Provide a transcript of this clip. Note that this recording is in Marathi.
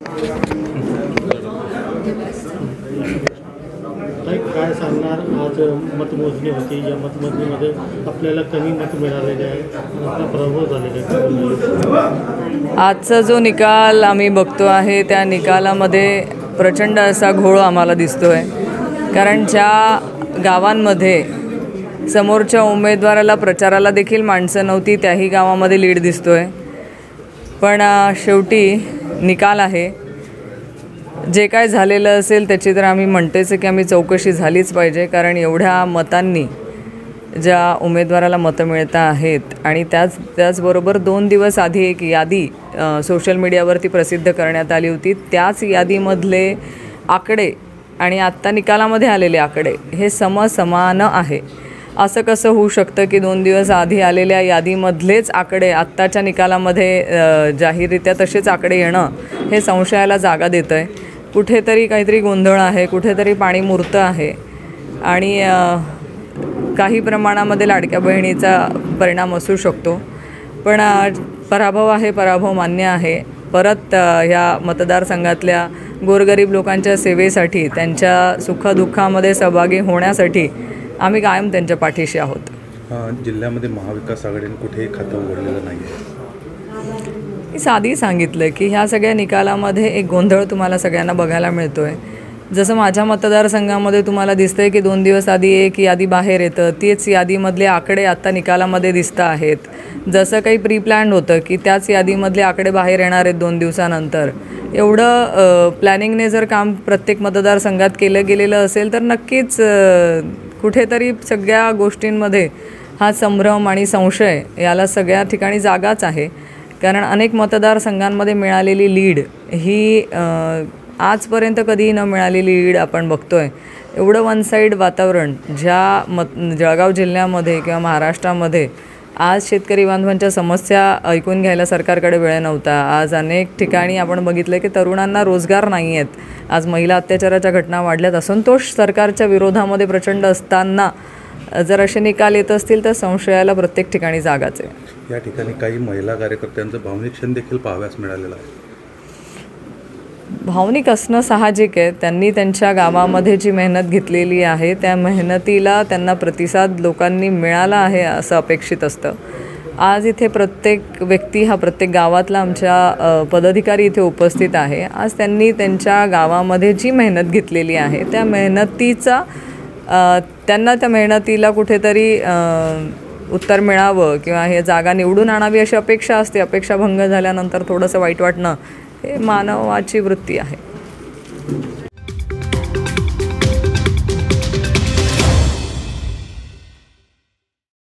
काय सांगणार? आज मतमोजणी होती, या मतमोजणीमध्ये आपल्याला कमी मत मिळालेले आहे, आपला पराभव झालेला आहे। आजचा जो निकाल आम्ही बघतो आहे त्या निकालामध्ये प्रचंड असा घोळ आम्हाला दिसतोय। कारण ज्या गावांमध्ये समोरच्या उमेदवाराला प्रचाराला देखील माणसं नव्हती त्याही गावामध्ये लीड दिसतोय। पण शेवटी निकाल आहे, जे काय झालेलं असेल त्याची तर आम्ही म्हणतेच की आम्ही चौकशी झालीच पाहिजे। कारण एवढ्या मतांनी ज्या उमेदवाराला मतं मिळत आहेत आणि त्याचबरोबर 2 दिवस आधी एक यादी सोशल मीडियावरती प्रसिद्ध करण्यात आली होती, त्याच यादीमधले आकडे आणि आत्ता निकालामध्ये आलेले आकडे हे समान आहे। असं कसं होऊ शकतं की 2 दिवस आधी आलेल्या यादीमधलेच आकडे आत्ताच्या निकालामध्ये जाहीररित्या तसेच आकडे येणं हे संशयाला जागा देतं आहे। कुठेतरी काहीतरी गोंधळ आहे, कुठेतरी पाणी मुरतं आहे आणि काही प्रमाणामध्ये लाडक्या बहिणीचा परिणाम असू शकतो। पण पराभव आहे, पराभव मान्य आहे। परत ह्या मतदारसंघातल्या गोरगरीब लोकांच्या सेवेसाठी, त्यांच्या सुखदुःखामध्ये सहभागी होण्यासाठी आम्ही कायम त्यांच्या पाठीशी आहोत। जिल्ह्यामध्ये महाविकास आघाडीने कुठेही खातं उघडलेलं नाही आहे। मी साधी सांगितलं की ह्या सगळ्या निकालामध्ये एक गोंधळ तुम्हाला सगळ्यांना बघायला मिळतोय। जसं माझ्या मतदारसंघामध्ये तुम्हाला दिसतंय की 2 दिवस आधी एक यादी बाहेर येतं, तीच यादीमधले आकडे आत्ता निकालामध्ये दिसत आहेत। जसं काही प्री प्लॅन्ड होतं की त्याच यादीमधले आकडे बाहेर येणार आहेत 2 दिवसानंतर, एवढं प्लॅनिंगने जर काम प्रत्येक मतदारसंघात केलं गेलेलं असेल तर नक्कीच कुठेतरी सगळ्या गोष्टींमध्ये हा संभ्रम आणि संशय याला सगळ्या ठिकाणी जागाच आहे। कारण अनेक मतदारसंघांमध्ये मिळालेली लीड ही आजपर्यंत कधीही न मिळालेली लीड आपण बघतोय। एवढं वन साईड वातावरण जळगाव जिल्ह्यामध्ये किंवा महाराष्ट्रामध्ये आज शेतकरी बांधवांच्या समस्या ऐकून घ्यायला सरकारकडे वेळ नव्हता। आज अनेक ठिकाणी आपण बघितलं की तरुणांना रोजगार नाही आहेत। आज महिला अत्याचाराच्या घटना वाढल्यात, असंतोष सरकारच्या विरोधामध्ये प्रचंड असताना जर असे निकाल येत असतील तर संशयाला प्रत्येक ठिकाणी जागाच आहे। या ठिकाणी काही महिला कार्यकर्त्यांचं भावनिक क्षण देखील पाहाव्यास मिळालेलं आहे। भावनिक असणं साहजिक आहे। त्यांनी त्यांच्या गावामध्ये जी मेहनत घेतलेली आहे त्या मेहनतीला त्यांना प्रतिसाद लोकांनी मिळाला आहे असं अपेक्षित असतं। आज इथे प्रत्येक व्यक्ती हा प्रत्येक गावातला आमच्या पदाधिकारी इथे उपस्थित आहे। आज त्यांनी त्यांच्या गावामध्ये जी मेहनत घेतलेली आहे त्या मेहनतीचा त्यांना त्या मेहनतीला कुठेतरी उत्तर मिळावं किंवा हे जागा निवडून आणावी अशी अपेक्षा असते। अपेक्षा भंग झाल्यानंतर थोडंसं वाईट वाटणं हे मानवाची वृत्ती आहे।